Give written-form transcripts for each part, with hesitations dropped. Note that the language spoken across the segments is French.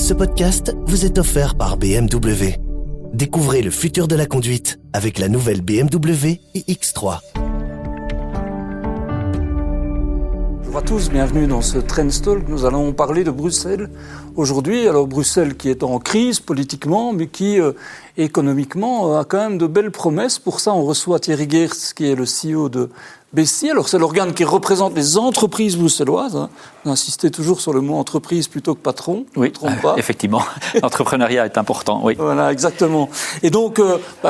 Ce podcast vous est offert par BMW. Découvrez le futur de la conduite avec la nouvelle BMW iX3. Bonjour à tous, bienvenue dans ce Trendstalk. Nous allons parler de Bruxelles aujourd'hui. Alors Bruxelles qui est en crise politiquement, mais qui économiquement a quand même de belles promesses. Pour ça, on reçoit Thierry Geerts, qui est le CEO de Bessie. Alors c'est l'organe qui représente les entreprises bruxelloises. Vous insistez toujours sur le mot entreprise plutôt que patron. Oui, ne trompe pas. Effectivement. L'entrepreneuriat est important, oui. Voilà, exactement. Et donc,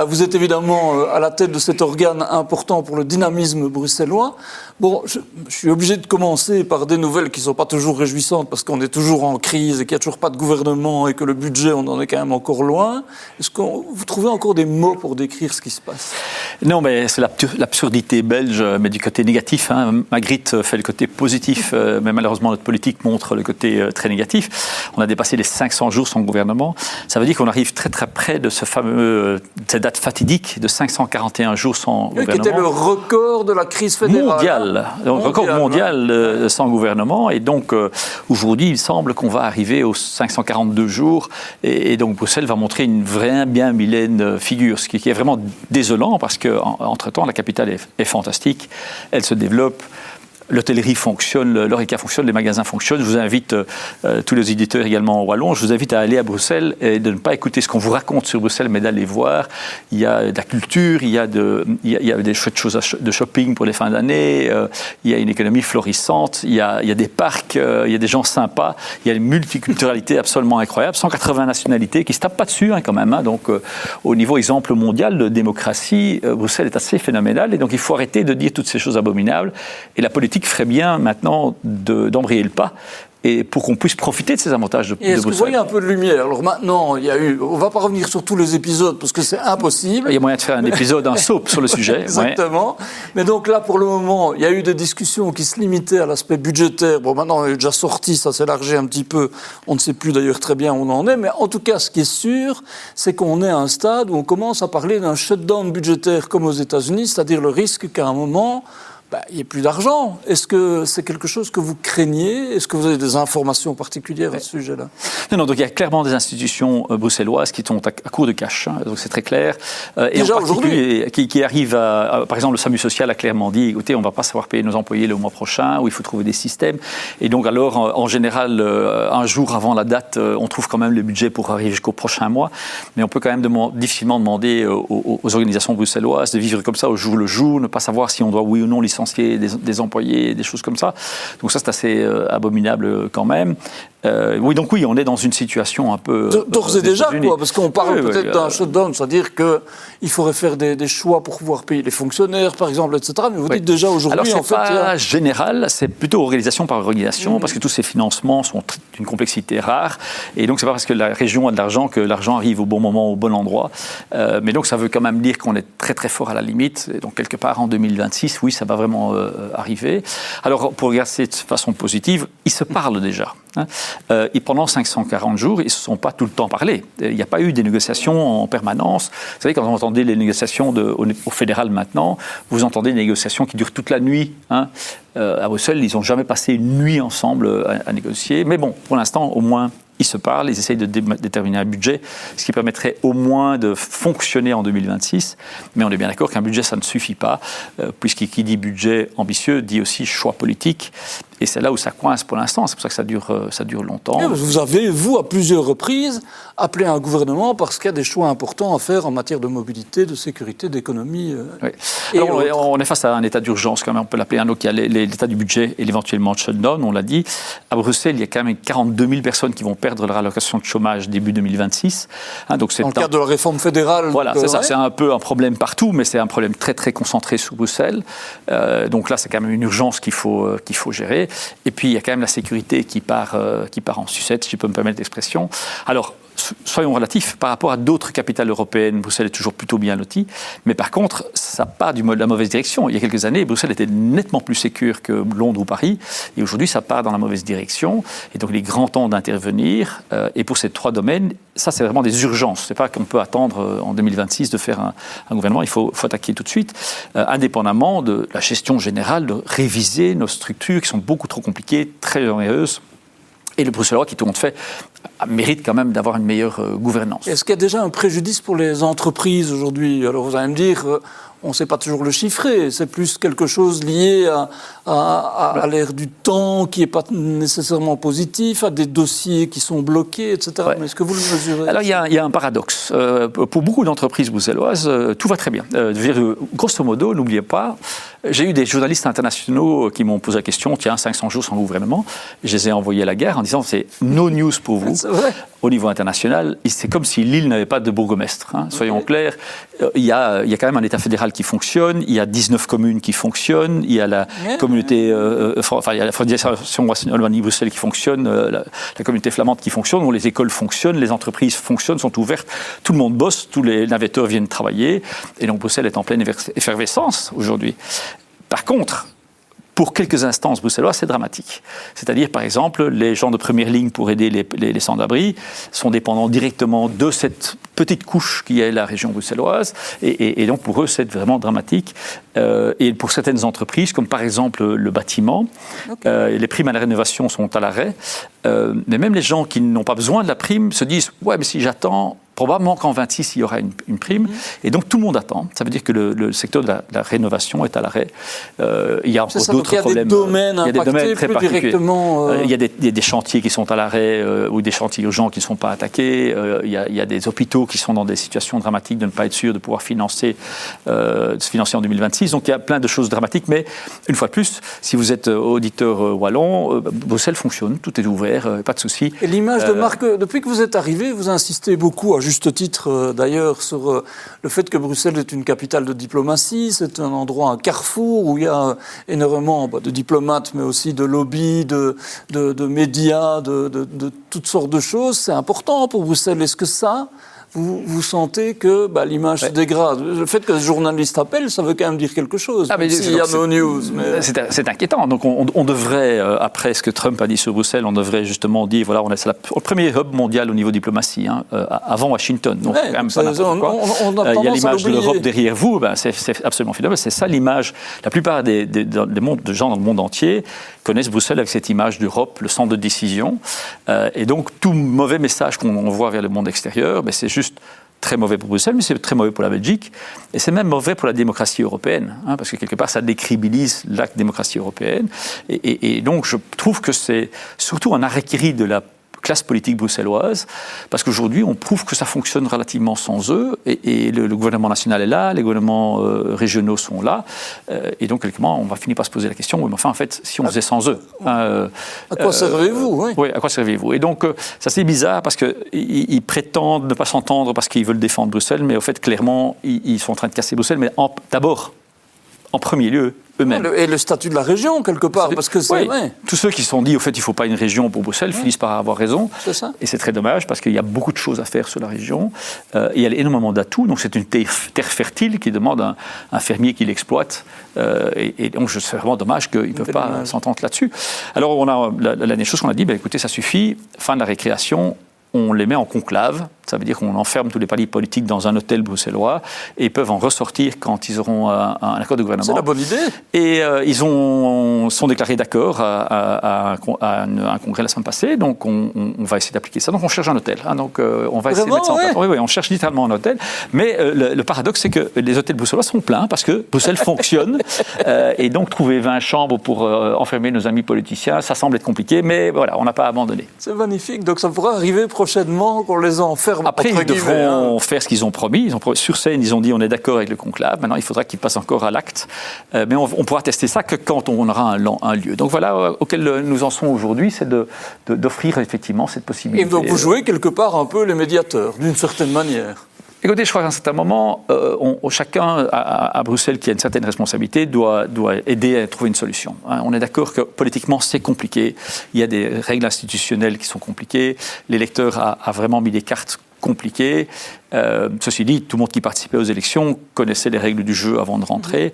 vous êtes évidemment à la tête de cet organe important pour le dynamisme bruxellois. Bon, je suis obligé de commencer par des nouvelles qui ne sont pas toujours réjouissantes parce qu'on est toujours en crise et qu'il n'y a toujours pas de gouvernement et que le budget, on en est quand même encore loin. Est-ce que vous trouvez encore des mots pour décrire ce qui se passe ? Non, mais c'est l'absurdité belge, mais du côté négatif. Magritte fait le côté positif, mais malheureusement notre politique montre le côté très négatif. On a dépassé les 500 jours sans gouvernement. Ça veut dire qu'on arrive très très près de cette date fatidique de 541 jours sans gouvernement. Qui était le record de la crise fédérale. Record mondial sans gouvernement. Et donc aujourd'hui, il semble qu'on va arriver aux 542 jours. Et donc Bruxelles va montrer une vraie bien vilaine figure, ce qui est vraiment désolant parce qu'entre-temps, la capitale est fantastique. Elle se développe. L'hôtellerie fonctionne, l'Horeca fonctionne, les magasins fonctionnent. Je vous invite, tous les éditeurs également en Wallon, je vous invite à aller à Bruxelles et de ne pas écouter ce qu'on vous raconte sur Bruxelles, mais d'aller voir. Il y a de la culture, il y a des chouettes choses de shopping pour les fins d'année, il y a une économie florissante, il y a des parcs, il y a des gens sympas, il y a une multiculturalité absolument incroyable, 180 nationalités qui ne se tapent pas dessus quand même. Donc au niveau exemple mondial de démocratie, Bruxelles est assez phénoménal et donc il faut arrêter de dire toutes ces choses abominables. Et la politique ferait bien maintenant d'embrayer le pas et pour qu'on puisse profiter de ces avantages de Bruxelles. Est-ce que vous voyez un peu de lumière ? Alors maintenant, on ne va pas revenir sur tous les épisodes parce que c'est impossible. Il y a moyen de faire un épisode, un soap sur le sujet. Exactement. Ouais. Mais donc là, pour le moment, il y a eu des discussions qui se limitaient à l'aspect budgétaire. Bon, maintenant, on est déjà sorti, ça s'est élargi un petit peu. On ne sait plus d'ailleurs très bien où on en est. Mais en tout cas, ce qui est sûr, c'est qu'on est à un stade où on commence à parler d'un shutdown budgétaire comme aux États-Unis, c'est-à-dire le risque qu'à un moment, il n'y a plus d'argent. Est-ce que c'est quelque chose que vous craignez ? Est-ce que vous avez des informations particulières à ce sujet-là ? Non, donc il y a clairement des institutions bruxelloises qui sont à court de cash, donc c'est très clair. Et déjà en particulier, qui arrivent par exemple, le SAMU social a clairement dit, écoutez, on ne va pas savoir payer nos employés le mois prochain, ou il faut trouver des systèmes. Et donc alors, en général, un jour avant la date, on trouve quand même le budget pour arriver jusqu'au prochain mois. Mais on peut quand même difficilement demander aux organisations bruxelloises de vivre comme ça au jour le jour, ne pas savoir si on doit oui ou non licencier des employés, des choses comme ça. Donc ça, c'est assez abominable quand même. Oui, on est dans une situation un peu... D'ores et déjà, quoi, parce qu'on parle peut-être d'un shutdown, c'est-à-dire qu'il faudrait faire des choix pour pouvoir payer les fonctionnaires, par exemple, etc. Mais vous dites déjà aujourd'hui, alors, c'est pas général, c'est plutôt organisation par organisation, parce que tous ces financements sont d'une complexité rare. Et donc, c'est pas parce que la région a de l'argent que l'argent arrive au bon moment, au bon endroit. Mais donc, ça veut quand même dire qu'on est très, très fort à la limite. Et donc, quelque part, en 2026, oui, ça va vraiment arriver. Alors, pour regarder de façon positive, ils se parlent déjà. Et pendant 540 jours, ils ne se sont pas tout le temps parlé. Il n'y a pas eu des négociations en permanence. Vous savez, quand vous entendez les négociations au fédéral maintenant, vous entendez des négociations qui durent toute la nuit. À Bruxelles, ils n'ont jamais passé une nuit ensemble à négocier. Mais bon, pour l'instant, au moins, ils se parlent, ils essayent de déterminer un budget, ce qui permettrait au moins de fonctionner en 2026. Mais on est bien d'accord qu'un budget, ça ne suffit pas, puisqu'il dit budget ambitieux, dit aussi choix politique. Et c'est là où ça coince pour l'instant, c'est pour ça que ça dure longtemps. Vous avez, à plusieurs reprises, appelé un gouvernement parce qu'il y a des choix importants à faire en matière de mobilité, de sécurité, d'économie. Oui. Alors, on est face à un état d'urgence, quand même, on peut l'appeler un local, l'état du budget et éventuellement de shutdown, on l'a dit. À Bruxelles, il y a quand même 42 000 personnes qui vont perdre leur allocation de chômage début 2026. Donc c'est dans le cadre de la réforme fédérale. Voilà, c'est ça, c'est un peu un problème partout, mais c'est un problème très très concentré sur Bruxelles. Donc là, c'est quand même une urgence qu'il faut gérer. Et puis, il y a quand même la sécurité qui part en sucette, si je peux me permettre l'expression. Alors, soyons relatifs, par rapport à d'autres capitales européennes, Bruxelles est toujours plutôt bien lotie, mais par contre, ça part de la mauvaise direction. Il y a quelques années, Bruxelles était nettement plus sécure que Londres ou Paris, et aujourd'hui, ça part dans la mauvaise direction, et donc il est grand temps d'intervenir, et pour ces trois domaines, ça, c'est vraiment des urgences. C'est pas qu'on peut attendre en 2026 de faire un gouvernement, il faut attaquer tout de suite, indépendamment de la gestion générale, de réviser nos structures qui sont beaucoup trop compliquées, très onéreuses, et le Bruxellois qui tout le monde fait mérite quand même d'avoir une meilleure gouvernance. Est-ce qu'il y a déjà un préjudice pour les entreprises aujourd'hui? Alors vous allez me dire, on ne sait pas toujours le chiffrer, c'est plus quelque chose lié à l'ère du temps qui n'est pas nécessairement positif, à des dossiers qui sont bloqués, etc. Ouais. Mais est-ce que vous le mesurez? Alors il y a un paradoxe. Pour beaucoup d'entreprises bruxelloises, tout va très bien. Grosso modo, n'oubliez pas, j'ai eu des journalistes internationaux qui m'ont posé la question, tiens, 500 jours sans gouvernement, je les ai envoyés à la guerre en disant, c'est no news pour vous. C'est vrai. Au niveau international, c'est comme si l'île n'avait pas de bourgmestre. Soyons clairs, il y a quand même un État fédéral qui fonctionne, il y a 19 communes qui fonctionnent, il y a la communauté, il y a la Fédération Wallonie-Bruxelles qui fonctionne, la communauté flamande qui fonctionne, où les écoles fonctionnent, les entreprises fonctionnent, sont ouvertes, tout le monde bosse, tous les navetteurs viennent travailler, et donc Bruxelles est en pleine effervescence aujourd'hui. Par contre, pour quelques instances bruxelloises, c'est dramatique. C'est-à-dire, par exemple, les gens de première ligne pour aider les sans-abri sont dépendants directement de cette petite couche qui est la région bruxelloise. Et donc, pour eux, c'est vraiment dramatique. Et pour certaines entreprises, comme par exemple le bâtiment, les primes à la rénovation sont à l'arrêt. Mais même les gens qui n'ont pas besoin de la prime se disent « Ouais, mais si j'attends, probablement qu'en 26, il y aura une prime. » Et donc, tout le monde attend. Ça veut dire que le secteur de la rénovation est à l'arrêt. Il y a encore d'autres problèmes. Il y a des domaines très plus particuliers. directement... Il y a des chantiers qui sont à l'arrêt ou des chantiers urgents qui ne sont pas attaqués. Il y a des hôpitaux qui sont dans des situations dramatiques de ne pas être sûrs de pouvoir se financer en 2026. Donc, il y a plein de choses dramatiques. Mais, une fois de plus, si vous êtes auditeur wallon, Bruxelles fonctionne, tout est ouvert, pas de souci. Et l'image de marque, depuis que vous êtes arrivé, vous insistez beaucoup, à juste titre d'ailleurs, sur le fait que Bruxelles est une capitale de diplomatie, c'est un endroit, un carrefour où il y a énormément de diplomates, mais aussi de lobbies, de médias, de toutes sortes de choses. C'est important pour Bruxelles. Est-ce que ça, vous sentez que l'image se dégrade? Le fait que le journaliste appelle, ça veut quand même dire quelque chose. S'il y a no news. Mais... C'est inquiétant. Donc on devrait, après ce que Trump a dit sur Bruxelles, on devrait justement dire, voilà, c'est le premier hub mondial au niveau diplomatie, avant Washington. Donc, quand même pas n'importe quoi. Il y a l'image de l'Europe derrière vous, c'est absolument phénoménal. C'est ça l'image. La plupart des gens dans le monde entier connaissent Bruxelles avec cette image d'Europe, le centre de décision. Et donc, tout mauvais message qu'on envoie vers le monde extérieur, c'est juste très mauvais pour Bruxelles, mais c'est très mauvais pour la Belgique. Et c'est même mauvais pour la démocratie européenne, parce que quelque part, ça décrédibilise la démocratie européenne. Et donc, je trouve que c'est surtout un arrêt-qui-rit de la classe politique bruxelloise, parce qu'aujourd'hui, on prouve que ça fonctionne relativement sans eux, et le gouvernement national est là, les gouvernements régionaux sont là, et donc, quelque part, on va finir par se poser la question, oui, mais enfin, en fait, si on faisait sans eux... à quoi servez-vous? Oui, à quoi servez-vous? Et donc, ça c'est bizarre, parce qu'ils prétendent ne pas s'entendre parce qu'ils veulent défendre Bruxelles, mais au fait, clairement, ils sont en train de casser Bruxelles, mais d'abord, en premier lieu, eux-mêmes. Et le statut de la région, quelque part, parce que c'est... Oui. Tous ceux qui se sont dit, au fait, il ne faut pas une région pour Bruxelles, finissent par avoir raison. C'est ça. Et c'est très dommage, parce qu'il y a beaucoup de choses à faire sur la région. Et il y a énormément d'atouts. Donc, c'est une terre fertile qui demande un fermier qui l'exploite. Et donc, c'est vraiment dommage qu'ils ne peuvent pas s'entendre là-dessus. Alors, on a la dernière chose qu'on a dit, écoutez, ça suffit, fin de la récréation, on les met en conclave. Ça veut dire qu'on enferme tous les partis politiques dans un hôtel bruxellois et ils peuvent en ressortir quand ils auront un accord de gouvernement. C'est la bonne idée. Et ils sont déclarés d'accord à un congrès la semaine passée, donc on va essayer d'appliquer ça. Donc on cherche un hôtel. Donc on va essayer de mettre ça en place. Oui, on cherche littéralement un hôtel. Mais le paradoxe, c'est que les hôtels bruxellois sont pleins parce que Bruxelles fonctionne. Et donc trouver 20 chambres pour enfermer nos amis politiciens, ça semble être compliqué, mais voilà, on n'a pas abandonné. C'est magnifique. Donc ça pourra arriver prochainement qu'on les enferme. Après, ils devront faire ce qu'ils ont promis. Sur scène, ils ont dit on est d'accord avec le conclave. Maintenant, il faudra qu'ils passent encore à l'acte. Mais on pourra tester ça que quand on aura un lieu. Donc voilà, auquel nous en sommes aujourd'hui, c'est d'offrir effectivement cette possibilité. Et donc vous jouez quelque part un peu les médiateurs, d'une certaine manière. Écoutez, je crois qu'à un certain moment, chacun à Bruxelles qui a une certaine responsabilité doit aider à trouver une solution. On est d'accord que politiquement, c'est compliqué. Il y a des règles institutionnelles qui sont compliquées. L'électeur a vraiment mis des cartes compliqué. Ceci dit, tout le monde qui participait aux élections connaissait les règles du jeu avant de rentrer.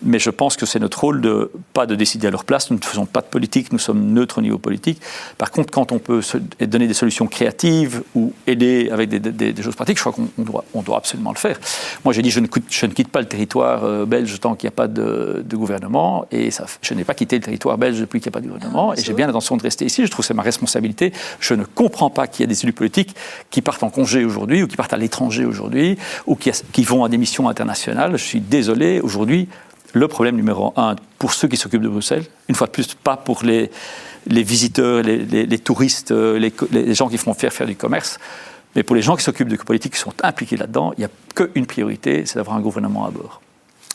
Mais je pense que c'est notre rôle pas de décider à leur place. Nous ne faisons pas de politique, nous sommes neutres au niveau politique. Par contre, quand on peut donner des solutions créatives ou aider avec des choses pratiques, je crois qu'on doit absolument le faire. Moi, j'ai dit je ne quitte pas le territoire belge tant qu'il n'y a pas de gouvernement. Et je n'ai pas quitté le territoire belge depuis qu'il n'y a pas de gouvernement. Et j'ai bien l'intention de rester ici. Je trouve que c'est ma responsabilité. Je ne comprends pas qu'il y ait des élus politiques qui partent en congé aujourd'hui ou qui partent à l'étranger aujourd'hui ou qui vont à des missions internationales. Je suis désolé, aujourd'hui, le problème numéro un pour ceux qui s'occupent de Bruxelles, une fois de plus, pas pour les visiteurs, les touristes, les gens qui font faire du commerce, mais pour les gens qui s'occupent de politique, qui sont impliqués là-dedans, il n'y a qu'une priorité, c'est d'avoir un gouvernement à bord.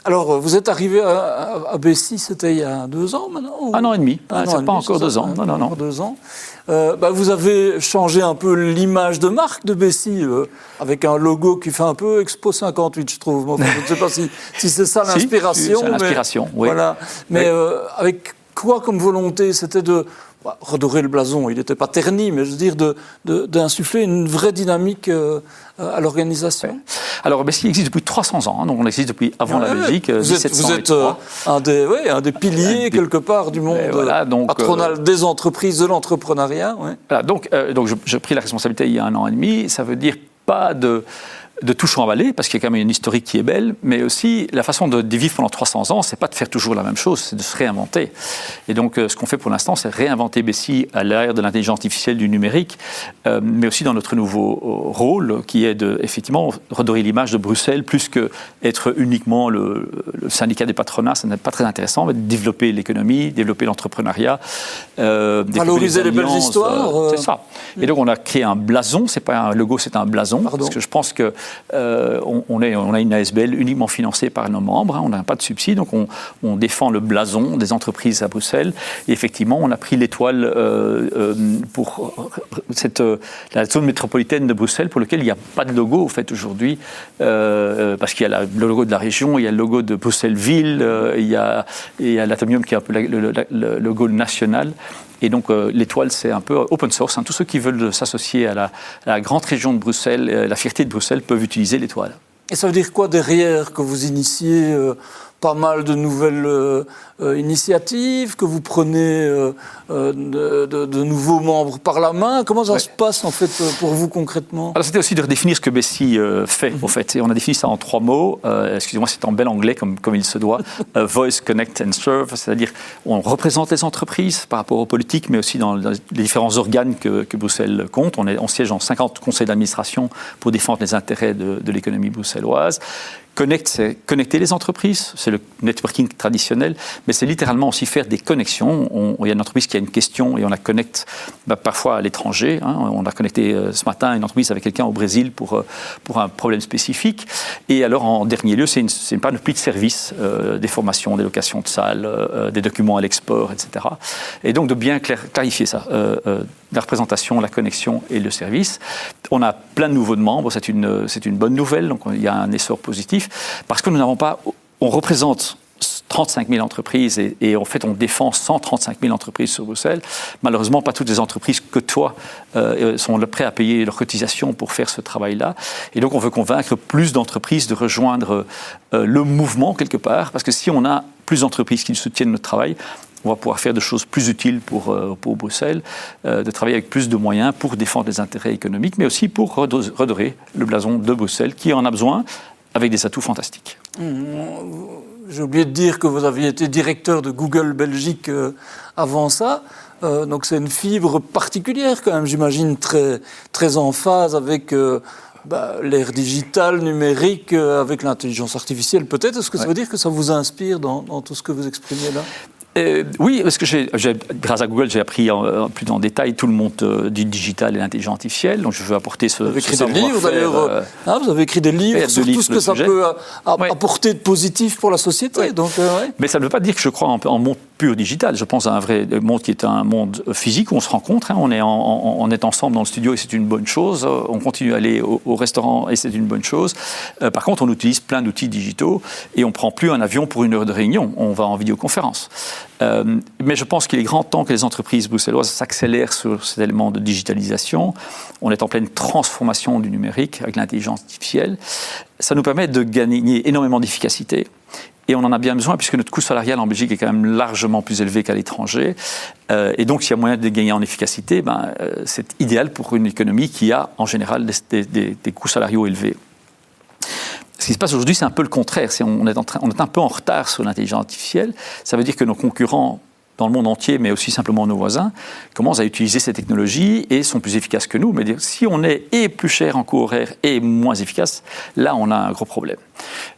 Alors, vous êtes arrivé à Bessy, c'était il y a 2 ans maintenant ou... 1 an et demi, c'est pas encore 2 ans. Non. 2 ans. Vous avez changé un peu l'image de marque de Bessy, avec un logo qui fait un peu Expo 58, je trouve. Enfin, je ne sais pas si c'est ça l'inspiration. C'est l'inspiration, oui. Voilà. Mais avec quoi comme volonté? C'était de redorer le blason, il n'était pas terni, mais je veux dire d'insuffler une vraie dynamique à l'organisation. Ouais. Alors, Bessy existe depuis 300 ans, donc on existe depuis avant la Belgique. Vous êtes un des piliers, quelque part, du monde patronal des entreprises, de l'entrepreneuriat. Ouais. Voilà, donc j'ai pris la responsabilité il y a 1 an et demi. Ça veut dire pas de tout chamballer, parce qu'il y a quand même une historique qui est belle, mais aussi la façon de vivre pendant 300 ans, c'est pas de faire toujours la même chose, c'est de se réinventer. Et donc, ce qu'on fait pour l'instant, c'est réinventer Bessy à l'ère de l'intelligence artificielle, du numérique, mais aussi dans notre nouveau rôle, qui est de, effectivement, redorer l'image de Bruxelles, plus que être uniquement le syndicat des patronats, ça n'est pas très intéressant, mais de développer l'économie, développer l'entrepreneunat, valoriser les belles histoires. C'est ça. Et donc, on a créé un blason, c'est pas un logo, c'est un blason, parce que je pense que on a une ASBL uniquement financée par nos membres, on n'a pas de subside, donc on défend le blason des entreprises à Bruxelles. Et effectivement, on a pris l'étoile pour la zone métropolitaine de Bruxelles, pour laquelle il n'y a pas de logo au fait aujourd'hui, parce qu'il y a le logo de la région, il y a le logo de Bruxelles-Ville, il y a l'Atomium qui est un peu le logo national. Et donc, l'étoile, c'est un peu open source. Tous ceux qui veulent s'associer à la grande région de Bruxelles, la fierté de Bruxelles, peuvent utiliser l'étoile. Et ça veut dire quoi derrière, que vous initiez pas mal de nouvelles initiatives, que vous prenez de nouveaux membres par la main? Comment ça se passe, en fait, pour vous, concrètement? Alors, c'était aussi de redéfinir ce que Bessy fait, au fait. Et on a défini ça en 3 mots. Excusez-moi, c'est en bel anglais, comme il se doit. Voice, connect and serve. C'est-à-dire, on représente les entreprises par rapport aux politiques, mais aussi dans les différents organes que Bruxelles compte. On siège en 50 conseils d'administration pour défendre les intérêts de l'économie bruxelloise. Connect, c'est connecter les entreprises, c'est le networking traditionnel, mais c'est littéralement aussi faire des connexions. Il y a une entreprise qui a une question et on la connecte parfois à l'étranger. On a connecté ce matin une entreprise avec quelqu'un au Brésil pour un problème spécifique. Et alors, en dernier lieu, c'est une panoplie de services, des formations, des locations de salles, des documents à l'export, etc. Et donc, de bien clarifier ça. La représentation, la connexion et le service. On a plein de nouveaux membres, c'est une bonne nouvelle, donc il y a un essor positif, parce que nous n'avons pas, on représente 35 000 entreprises et en fait on défend 135 000 entreprises sur Bruxelles. Malheureusement, pas toutes les entreprises que toi sont prêtes à payer leurs cotisations pour faire ce travail-là. Et donc on veut convaincre plus d'entreprises de rejoindre le mouvement quelque part, parce que si on a plus d'entreprises qui soutiennent notre travail, on va pouvoir faire des choses plus utiles pour Bruxelles, de travailler avec plus de moyens pour défendre les intérêts économiques, mais aussi pour redorer le blason de Bruxelles, qui en a besoin, avec des atouts fantastiques. J'ai oublié de dire que vous aviez été directeur de Google Belgique avant ça. Donc c'est une fibre particulière quand même, j'imagine, très, très en phase avec l'ère digitale, numérique, avec l'intelligence artificielle peut-être. Est-ce que ça veut dire que ça vous inspire dans tout ce que vous exprimez là ? Oui, parce que grâce à Google, j'ai appris plus en détail tout le monde du digital et l'intelligence artificielle. Donc, je veux apporter ce. Vous avez écrit des livres, d'ailleurs. Vous avez écrit des livres sur tout ce que ça peut apporter de positif pour la société. Ouais. Donc, mais ça ne veut pas dire que je crois en monde pur digital. Je pense à un vrai monde qui est un monde physique où on se rencontre. On est ensemble dans le studio et c'est une bonne chose. On continue à aller au restaurant et c'est une bonne chose. Par contre, on utilise plein d'outils digitaux et on ne prend plus un avion pour 1 heure de réunion. On va en vidéoconférence. Mais je pense qu'il est grand temps que les entreprises bruxelloises s'accélèrent sur cet élément de digitalisation. On est en pleine transformation du numérique avec l'intelligence artificielle. Ça nous permet de gagner énormément d'efficacité. Et on en a bien besoin puisque notre coût salarial en Belgique est quand même largement plus élevé qu'à l'étranger. Et donc, s'il y a moyen de gagner en efficacité, c'est idéal pour une économie qui a en général des coûts salariaux élevés. Ce qui se passe aujourd'hui, c'est un peu le contraire. On est un peu en retard sur l'intelligence artificielle. Ça veut dire que nos concurrents dans le monde entier, mais aussi simplement nos voisins, commencent à utiliser ces technologies et sont plus efficaces que nous. Mais si on est et plus cher en coût horaire et moins efficace, là, on a un gros problème.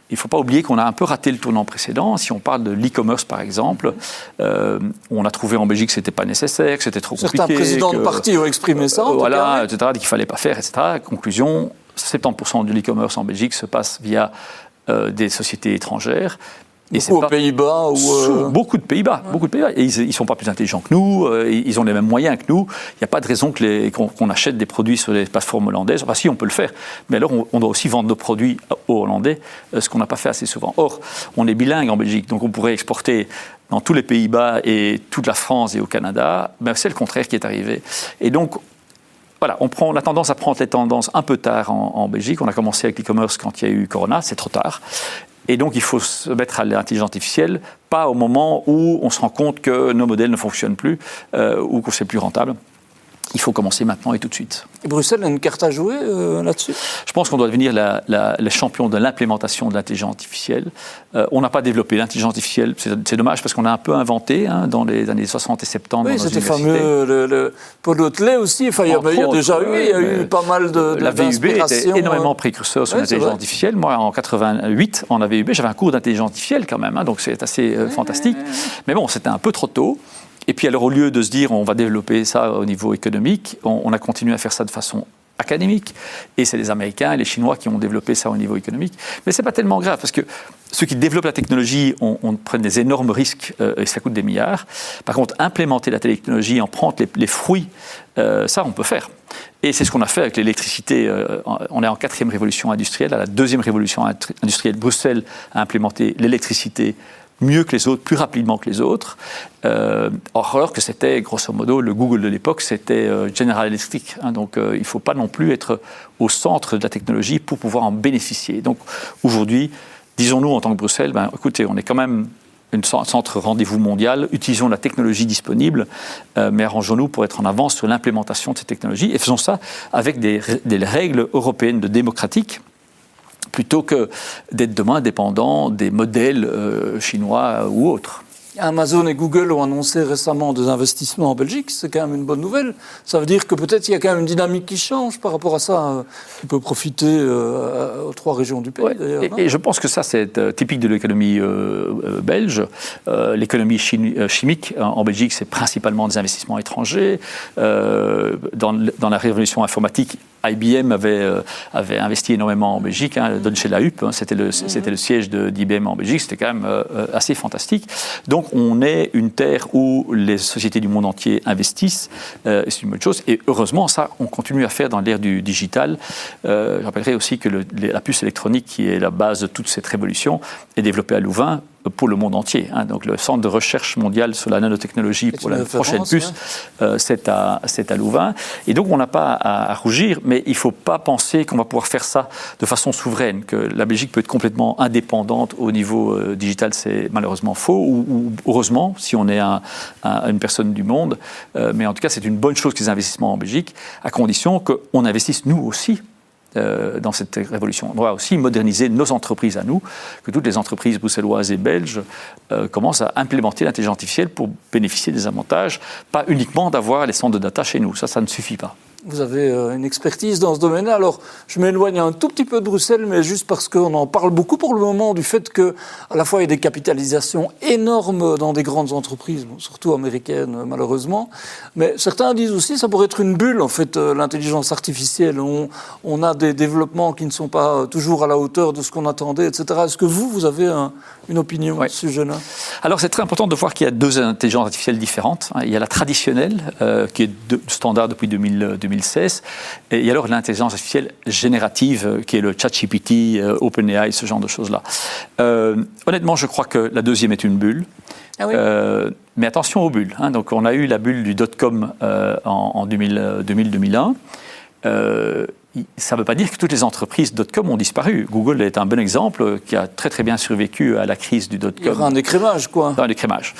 Il ne faut pas oublier qu'on a un peu raté le tournant précédent. Si on parle de l'e-commerce, par exemple, on a trouvé en Belgique que ce n'était pas nécessaire, que c'était trop compliqué. Certains présidents de partis ont exprimé ça. Voilà, etc., qu'il ne fallait pas faire, etc. Conclusion, 70% de l'e-commerce en Belgique se passe via des sociétés étrangères. Beaucoup aux Pays-Bas Beaucoup de Pays-Bas. Ouais. Beaucoup de Pays-Bas. Et ils ne sont pas plus intelligents que nous, ils ont les mêmes moyens que nous. Il n'y a pas de raison qu'on achète des produits sur les plateformes hollandaises. Enfin, si, on peut le faire. Mais alors, on doit aussi vendre nos produits aux Hollandais, ce qu'on n'a pas fait assez souvent. Or, on est bilingue en Belgique, donc on pourrait exporter dans tous les Pays-Bas et toute la France et au Canada. C'est le contraire qui est arrivé. Et donc, voilà, on a tendance à prendre les tendances un peu tard en Belgique. On a commencé avec l'e-commerce quand il y a eu Corona, c'est trop tard. Et donc, il faut se mettre à l'intelligence artificielle, pas au moment où on se rend compte que nos modèles ne fonctionnent plus ou que c'est plus rentable. Il faut commencer maintenant et tout de suite. Et Bruxelles a une carte à jouer là-dessus ? Je pense qu'on doit devenir les champions de l'implémentation de l'intelligence artificielle. On n'a pas développé l'intelligence artificielle, c'est dommage parce qu'on a un peu inventé dans les années 60 et 70. Oui, c'était fameux, le Paul Hotelet aussi. Enfin, il y a déjà eu pas mal de la VUB était énormément précurseur sur l'intelligence artificielle. Moi, en 88, en AVUB, j'avais un cours d'intelligence artificielle quand même, donc c'est assez fantastique. Mais bon, c'était un peu trop tôt. Et puis alors, au lieu de se dire on va développer ça au niveau économique, on a continué à faire ça de façon académique. Et c'est les Américains et les Chinois qui ont développé ça au niveau économique. Mais ce n'est pas tellement grave, parce que ceux qui développent la technologie, on prend des énormes risques et ça coûte des milliards. Par contre, implémenter la technologie, en prendre les fruits, ça, on peut faire. Et c'est ce qu'on a fait avec l'électricité. On est en 4e révolution industrielle. À la 2e révolution industrielle, Bruxelles a implémenté l'électricité mieux que les autres, plus rapidement que les autres, alors que c'était, grosso modo, le Google de l'époque, c'était General Electric. Donc, il ne faut pas non plus être au centre de la technologie pour pouvoir en bénéficier. Donc, aujourd'hui, disons-nous, en tant que Bruxelles, écoutez, on est quand même un centre rendez-vous mondial, utilisons la technologie disponible, mais arrangeons-nous pour être en avance sur l'implémentation de ces technologies et faisons ça avec des règles européennes de démocratique, plutôt que d'être demain dépendant des modèles chinois ou autres. Amazon et Google ont annoncé récemment des investissements en Belgique, c'est quand même une bonne nouvelle. Ça veut dire que peut-être il y a quand même une dynamique qui change par rapport à ça, qui peut profiter aux 3 régions du pays. Ouais. D'ailleurs, et je pense que ça, c'est typique de l'économie belge. L'économie chimique en Belgique, c'est principalement des investissements étrangers. Dans la révolution informatique, IBM avait investi énormément en Belgique, Deutsche Laüp, c'était le siège d'IBM en Belgique, c'était quand même assez fantastique. Donc on est une terre où les sociétés du monde entier investissent, c'est une bonne chose, et heureusement ça on continue à faire dans l'ère du digital. Je rappellerai aussi que la puce électronique qui est la base de toute cette révolution est développée à Louvain pour le monde entier. Donc le centre de recherche mondial sur la nanotechnologie pour la prochaine puce, c'est à Louvain. Et donc on n'a pas à rougir, mais il ne faut pas penser qu'on va pouvoir faire ça de façon souveraine, que la Belgique peut être complètement indépendante au niveau digital, c'est malheureusement faux, ou heureusement, si on est une personne du monde. Mais en tout cas, c'est une bonne chose qu'ils investissent en Belgique, à condition qu'on investisse nous aussi dans cette révolution. On doit aussi moderniser nos entreprises à nous, que toutes les entreprises bruxelloises et belges commencent à implémenter l'intelligence artificielle pour bénéficier des avantages, pas uniquement d'avoir les centres de data chez nous. Ça ne suffit pas. Vous avez une expertise dans ce domaine-là. Alors, je m'éloigne un tout petit peu de Bruxelles, mais juste parce qu'on en parle beaucoup pour le moment du fait qu'à la fois il y a des capitalisations énormes dans des grandes entreprises, surtout américaines malheureusement, mais certains disent aussi que ça pourrait être une bulle, en fait, l'intelligence artificielle. On a des développements qui ne sont pas toujours à la hauteur de ce qu'on attendait, etc. Est-ce que vous avez une opinion à ce sujet-là ? Alors, c'est très important de voir qu'il y a 2 intelligences artificielles différentes. Il y a la traditionnelle, qui est standard depuis 2010, 2016. Et alors l'intelligence artificielle générative, qui est le ChatGPT, OpenAI, ce genre de choses-là. Honnêtement, je crois que la deuxième est une bulle. Ah oui. Mais attention aux bulles. Hein. Donc, on a eu la bulle du dot-com en 2000-2001. Ça ne veut pas dire que toutes les entreprises dot-com ont disparu. Google est un bon exemple qui a très très bien survécu à la crise du dot-com. Il y aura un écrémage, quoi. Un écrémage.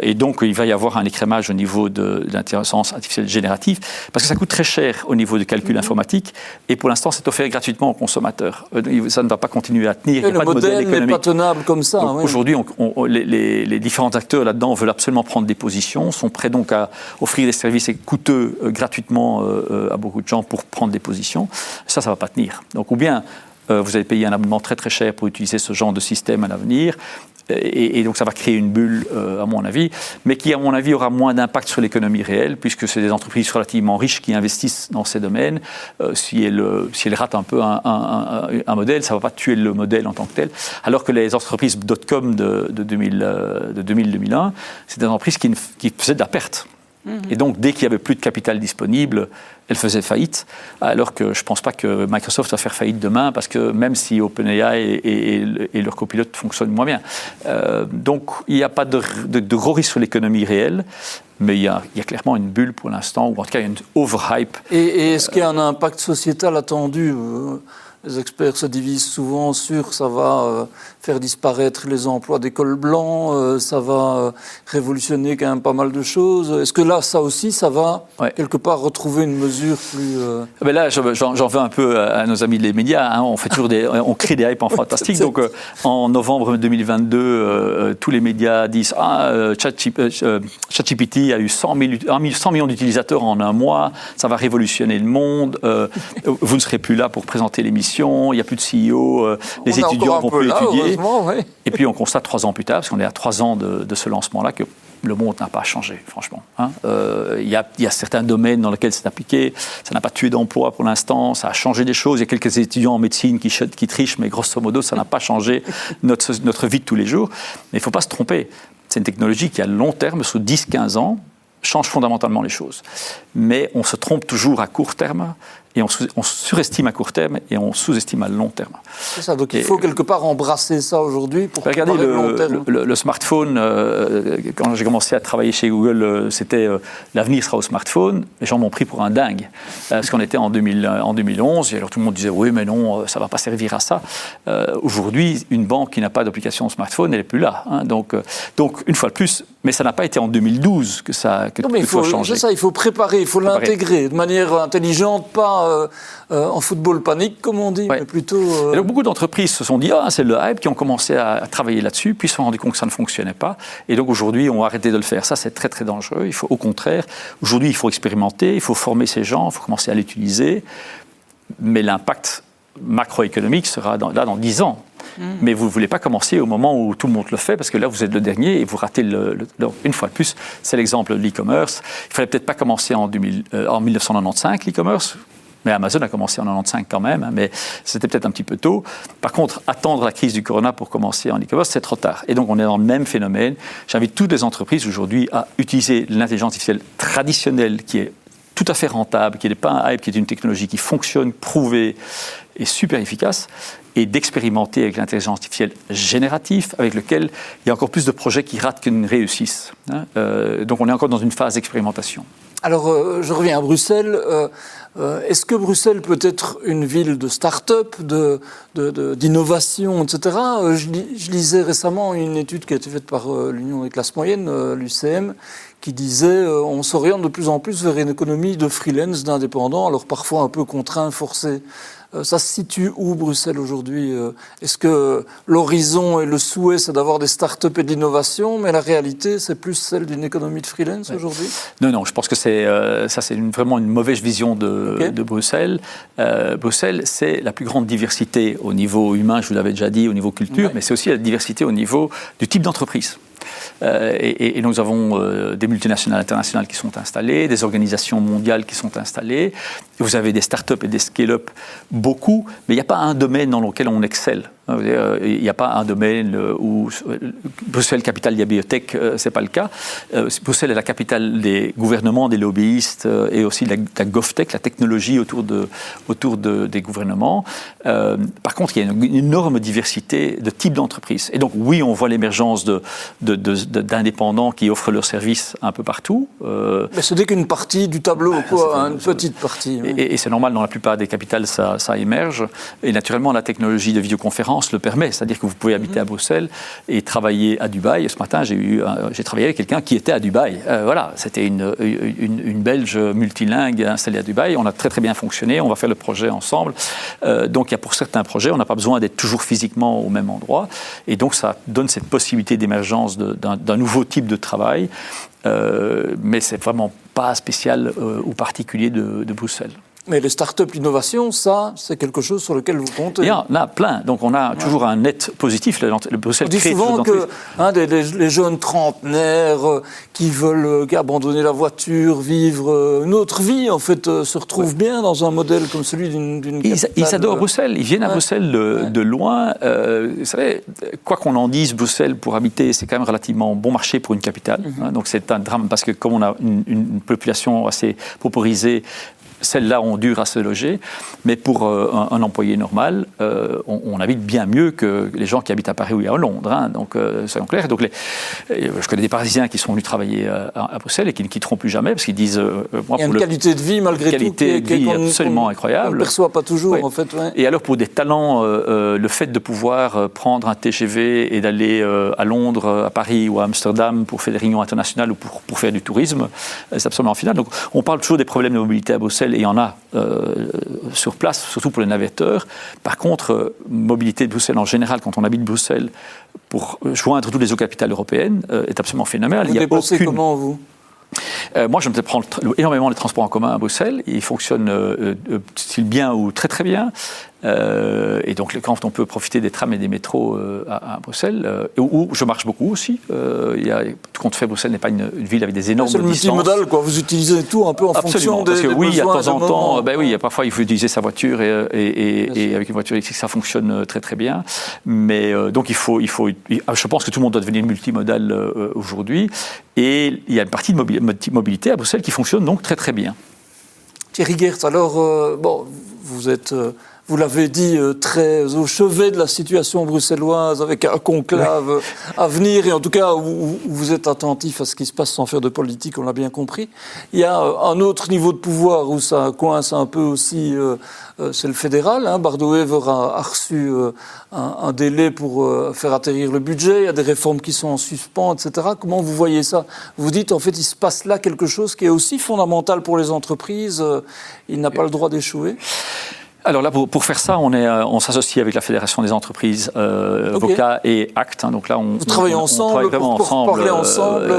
Et donc, il va y avoir un écrémage au niveau de l'intelligence artificielle générative, parce que ça coûte très cher au niveau du calcul informatique, et pour l'instant, c'est offert gratuitement aux consommateurs. Ça ne va pas continuer à tenir. Et le modèle n'est pas tenable comme ça. Oui. Aujourd'hui, les différents acteurs là-dedans veulent absolument prendre des positions, sont prêts donc à offrir des services coûteux gratuitement à beaucoup de gens pour prendre des positions. Ça ne va pas tenir. Donc, ou bien vous allez payer un abonnement très très cher pour utiliser ce genre de système à l'avenir, et donc ça va créer une bulle, à mon avis, mais qui, à mon avis, aura moins d'impact sur l'économie réelle, puisque c'est des entreprises relativement riches qui investissent dans ces domaines. Si elles ratent un peu un modèle, ça ne va pas tuer le modèle en tant que tel. Alors que les entreprises dot-com de 2000-2001, c'est des entreprises qui faisaient de la perte. Et donc, dès qu'il n'y avait plus de capital disponible, elles faisaient faillite, alors que je ne pense pas que Microsoft va faire faillite demain, parce que même si OpenAI et leur copilote fonctionnent moins bien. Donc, il n'y a pas de gros risques sur l'économie réelle, mais il y a clairement une bulle pour l'instant, ou en tout cas, il y a une overhype. Et est-ce qu'il y a un impact sociétal attendu ? Les experts se divisent souvent sur ça va faire disparaître les emplois des cols blancs, ça va révolutionner quand même pas mal de choses. Est-ce que là, ça aussi, ça va quelque part retrouver une mesure plus... Mais là, j'en veux un peu à nos amis des médias. Hein. On fait toujours on crée des hypes en fantastique. Donc, en novembre 2022, tous les médias disent ChatGPT a eu 100 millions d'utilisateurs en un mois, ça va révolutionner le monde, vous ne serez plus là pour présenter l'émission. Il n'y a plus de CEO, les étudiants vont plus étudier. Ouais. Et puis on constate 3 ans plus tard, parce qu'on est à 3 ans de ce lancement-là, que le monde n'a pas changé, franchement. Hein. Il y a certains domaines dans lesquels c'est appliqué, ça n'a pas tué d'emploi pour l'instant, ça a changé des choses. Il y a quelques étudiants en médecine qui trichent, mais grosso modo, ça n'a pas changé notre vie de tous les jours. Mais il ne faut pas se tromper. C'est une technologie qui, à long terme, sur 10-15 ans, change fondamentalement les choses. Mais on se trompe toujours à court terme, et on surestime à court terme et on sous-estime à long terme. C'est ça, donc il faut quelque part embrasser ça aujourd'hui pour regardez le long terme. Le smartphone, quand j'ai commencé à travailler chez Google, c'était l'avenir sera au smartphone. Les gens m'ont pris pour un dingue, parce qu'on était en 2011, et alors tout le monde disait oui mais non, ça ne va pas servir à ça. Aujourd'hui, une banque qui n'a pas d'application smartphone, elle n'est plus là. Hein. Donc une fois de plus, mais ça n'a pas été en 2012 que tout faut changer. C'est ça, il faut préparer, il faut l'intégrer de manière intelligente, pas en football panique, comme on dit, mais plutôt... Et donc, beaucoup d'entreprises se sont dit « Ah, c'est le hype », qui ont commencé à travailler là-dessus, puis se sont rendus compte que ça ne fonctionnait pas. Et donc, aujourd'hui, on a arrêté de le faire. Ça, c'est très, très dangereux. Il faut, au contraire, aujourd'hui, il faut expérimenter, il faut former ces gens, il faut commencer à l'utiliser. Mais l'impact macroéconomique sera là dans 10 ans. Mais vous ne voulez pas commencer au moment où tout le monde le fait, parce que là, vous êtes le dernier et vous ratez une fois de plus, c'est l'exemple de l'e-commerce. Il ne fallait peut-être pas commencer en 1995, l'e-commerce, mais Amazon a commencé en 1995 quand même, hein, mais c'était peut-être un petit peu tôt. Par contre, attendre la crise du corona pour commencer en e-commerce, c'est trop tard. Et donc, on est dans le même phénomène. J'invite toutes les entreprises aujourd'hui à utiliser l'intelligence artificielle traditionnelle qui est tout à fait rentable, qui n'est pas un hype, qui est une technologie qui fonctionne, prouvée et super efficace, et d'expérimenter avec l'intelligence artificielle générative, avec lequel il y a encore plus de projets qui ratent qu'ils ne réussissent. Hein. Donc on est encore dans une phase d'expérimentation. Alors, je reviens à Bruxelles. Est-ce que Bruxelles peut être une ville de start-up, d'innovation, etc. Je lisais récemment une étude qui a été faite par l'Union des classes moyennes, l'UCM, qui disait on s'oriente de plus en plus vers une économie de freelance, d'indépendants, alors parfois un peu contraints, forcés. Ça se situe où, Bruxelles, aujourd'hui ? Est-ce que l'horizon et le souhait, c'est d'avoir des start-up et de l'innovation, mais la réalité, c'est plus celle d'une économie de freelance aujourd'hui ? Non, je pense que c'est vraiment une mauvaise vision de Bruxelles. Bruxelles, c'est la plus grande diversité au niveau humain, je vous l'avais déjà dit, au niveau culture, mais c'est aussi la diversité au niveau du type d'entreprise. Et nous avons des multinationales internationales qui sont installées, des organisations mondiales qui sont installées, vous avez des start-up et des scale-up beaucoup, mais il n'y a pas un domaine dans lequel on excelle. Il n'y a pas un domaine où Bruxelles, capitale de la biotech, ce n'est pas le cas. Bruxelles est la capitale des gouvernements, des lobbyistes et aussi de la GovTech, la technologie autour des gouvernements. Par contre, il y a une énorme diversité de types d'entreprises. Et donc, oui, on voit l'émergence d'indépendants qui offrent leurs services un peu partout. Mais ce n'est qu'une partie du tableau, une petite partie. Et c'est normal, dans la plupart des capitales, ça émerge. Et naturellement, la technologie de vidéoconférence le permet, c'est-à-dire que vous pouvez habiter à Bruxelles et travailler à Dubaï. Ce matin, j'ai travaillé avec quelqu'un qui était à Dubaï. Voilà, c'était une Belge multilingue installée à Dubaï. On a très très bien fonctionné, on va faire le projet ensemble. Donc il y a pour certains projets, on n'a pas besoin d'être toujours physiquement au même endroit. Et donc ça donne cette possibilité d'émergence d'un nouveau type de travail. Mais c'est vraiment pas spécial ou particulier de Bruxelles. Mais les start-up, l'innovation, ça, c'est quelque chose sur lequel vous comptez. Il y en a plein. Donc, on a toujours un net positif. Le Bruxelles on dit souvent que les jeunes trentenaires qui veulent abandonner la voiture, vivre une autre vie, en fait, se retrouvent bien dans un modèle comme celui d'une capitale. Ils adorent Bruxelles. Ils viennent à Bruxelles de loin. Vous savez, quoi qu'on en dise, Bruxelles, pour habiter, c'est quand même relativement bon marché pour une capitale. Donc, c'est un drame parce que comme on a une population assez pauperisée, celles-là ont dur à se loger, mais pour un employé normal, on habite bien mieux que les gens qui habitent à Paris ou à Londres. Hein, donc, soyons clairs. Donc, je connais des Parisiens qui sont venus travailler à Bruxelles et qui ne quitteront plus jamais parce qu'ils disent... il y a une qualité de vie malgré tout qui est absolument incroyable. On ne perçoit pas toujours, en fait. Ouais. Et alors, pour des talents, le fait de pouvoir prendre un TGV et d'aller à Londres, à Paris ou à Amsterdam pour faire des réunions internationales ou pour faire du tourisme, c'est absolument final. Donc, on parle toujours des problèmes de mobilité à Bruxelles. Et il y en a sur place, surtout pour les navetteurs. Par contre, mobilité de Bruxelles en général, quand on habite Bruxelles, pour joindre toutes les autres capitales européennes, est absolument phénoménal. Vous dépensez comment, vous ? Moi, je me prends énormément les transports en commun à Bruxelles. Ils fonctionnent bien ou très très bien. Et donc, quand on peut profiter des trams et des métros à Bruxelles, où je marche beaucoup aussi. Tout compte fait, Bruxelles n'est pas une ville avec des énormes distances. C'est le multimodal, quoi. Vous utilisez tout un peu en fonction des besoins. Oui, de temps en temps, parfois il faut utiliser sa voiture et avec une voiture électrique, ça fonctionne très très bien. Mais donc, je pense que tout le monde doit devenir multimodal aujourd'hui. Et il y a une partie de mobilité à Bruxelles qui fonctionne donc très très bien. Thierry Geerts, alors, vous l'avez dit, très au chevet de la situation bruxelloise, avec un conclave à venir, et en tout cas où vous êtes attentif à ce qui se passe sans faire de politique, on l'a bien compris. Il y a un autre niveau de pouvoir où ça coince un peu aussi, c'est le fédéral. Bardo-Wever a reçu un délai pour faire atterrir le budget, il y a des réformes qui sont en suspens, etc. Comment vous voyez ça ? Vous dites, en fait, il se passe là quelque chose qui est aussi fondamental pour les entreprises, il n'a pas le droit d'échouer. Alors là, pour faire ça, on s'associe avec la Fédération des entreprises, VOCA et ACT. Donc là, vous travaillez ensemble, pour parler ensemble.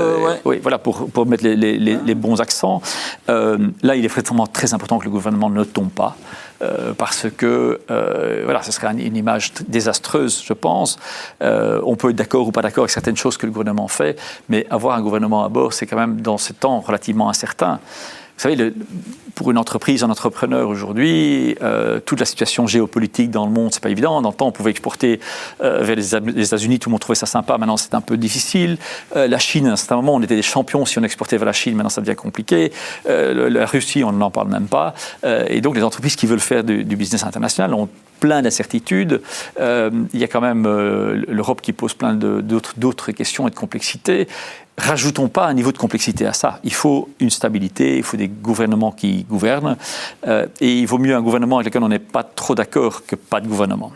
Oui, voilà, pour mettre les bons accents. Là, il est vraiment très important que le gouvernement ne tombe pas. Parce que ce serait une image désastreuse, je pense. On peut être d'accord ou pas d'accord avec certaines choses que le gouvernement fait, mais avoir un gouvernement à bord, c'est quand même dans ces temps relativement incertains. Vous savez, pour une entreprise, un entrepreneur aujourd'hui, toute la situation géopolitique dans le monde, c'est pas évident. Dans le temps, on pouvait exporter vers les États-Unis, tout le monde trouvait ça sympa. Maintenant, c'est un peu difficile. La Chine, à un certain moment, on était des champions si on exportait vers la Chine. Maintenant, ça devient compliqué. La Russie, on n'en parle même pas. Et donc, les entreprises qui veulent faire du business international ont plein d'incertitudes. Il y a quand même l'Europe qui pose plein d'autres questions et de complexité. Rajoutons pas un niveau de complexité à ça. Il faut une stabilité, il faut des gouvernements qui gouvernent. Et il vaut mieux un gouvernement avec lequel on n'est pas trop d'accord que pas de gouvernement.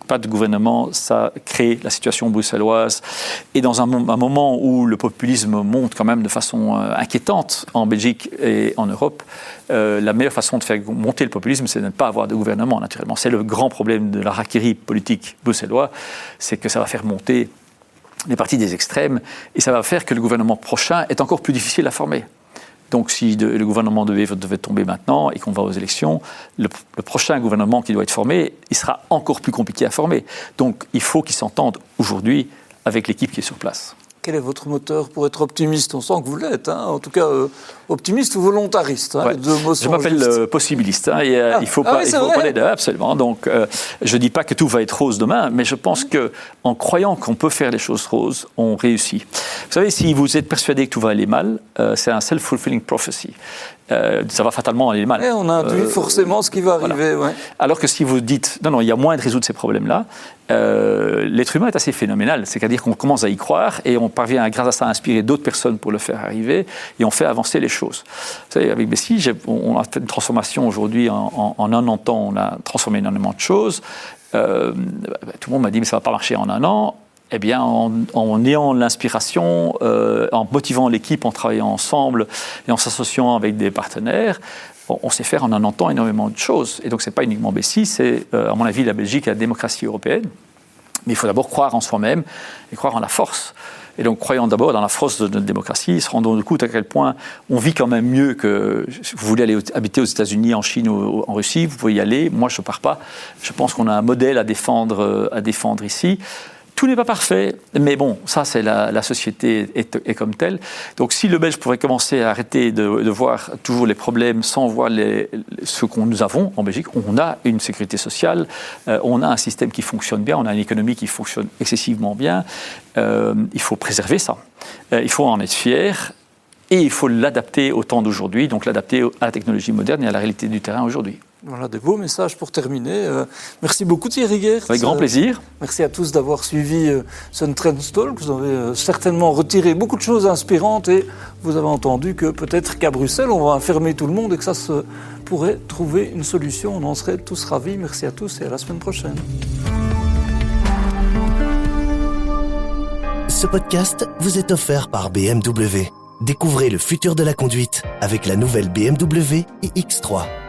Pas de gouvernement, ça crée la situation bruxelloise. Et dans un moment où le populisme monte quand même de façon inquiétante en Belgique et en Europe, la meilleure façon de faire monter le populisme, c'est de ne pas avoir de gouvernement, naturellement. C'est le grand problème de la harakiri politique bruxelloise, c'est que ça va faire monter les partis des extrêmes, et ça va faire que le gouvernement prochain est encore plus difficile à former. Donc si le gouvernement devait tomber maintenant et qu'on va aux élections, le prochain gouvernement qui doit être formé, il sera encore plus compliqué à former. Donc il faut qu'ils s'entendent aujourd'hui avec l'équipe qui est sur place. Quel est votre moteur pour être optimiste? On sent que vous l'êtes, hein. En tout cas, optimiste ou volontariste. Hein, ouais. les deux mots sont je m'appelle possibiliste. Hein, et, il faut pas les deux, absolument. Donc, je ne dis pas que tout va être rose demain, mais je pense qu'en croyant qu'on peut faire les choses roses, on réussit. Vous savez, si vous êtes persuadé que tout va aller mal, c'est un self-fulfilling prophecy. Ça va fatalement aller mal. Et on induit forcément ce qui va arriver. Voilà. Ouais. Alors que si vous dites, non, il y a moyen de résoudre ces problèmes-là, l'être humain est assez phénoménal. C'est-à-dire qu'on commence à y croire et on parvient, grâce à ça, à inspirer d'autres personnes pour le faire arriver et on fait avancer les choses. Vous savez, avec Bessie, on a fait une transformation aujourd'hui. En un an de temps, on a transformé énormément de choses. Tout le monde m'a dit, mais ça ne va pas marcher en un an. Eh bien, en ayant l'inspiration, en motivant l'équipe, en travaillant ensemble et en s'associant avec des partenaires, on sait faire en un an de temps énormément de choses. Et donc, ce n'est pas uniquement Bessie, c'est, à mon avis, la Belgique et la démocratie européenne. Mais il faut d'abord croire en soi-même et croire en la force. Et donc, croyant d'abord dans la force de notre démocratie, se rendant compte à quel point on vit quand même mieux que... Vous voulez aller habiter aux États-Unis, en Chine ou en Russie, vous pouvez y aller. Moi, je ne pars pas. Je pense qu'on a un modèle à défendre ici. Tout n'est pas parfait, mais bon, ça, c'est la société est comme telle. Donc, si le Belge pourrait commencer à arrêter de voir toujours les problèmes sans voir ce que nous avons en Belgique, on a une sécurité sociale, on a un système qui fonctionne bien, on a une économie qui fonctionne excessivement bien. Il faut préserver ça. Il faut en être fier. Et il faut l'adapter au temps d'aujourd'hui, donc l'adapter à la technologie moderne et à la réalité du terrain aujourd'hui. Voilà, des beaux messages pour terminer. Merci beaucoup Thierry Geerts. Avec grand plaisir. Merci à tous d'avoir suivi Sun Trends Talk. Vous avez certainement retiré beaucoup de choses inspirantes et vous avez entendu que peut-être qu'à Bruxelles, on va enfermer tout le monde et que ça se pourrait trouver une solution. On en serait tous ravis. Merci à tous et à la semaine prochaine. Ce podcast vous est offert par BMW. Découvrez le futur de la conduite avec la nouvelle BMW iX3.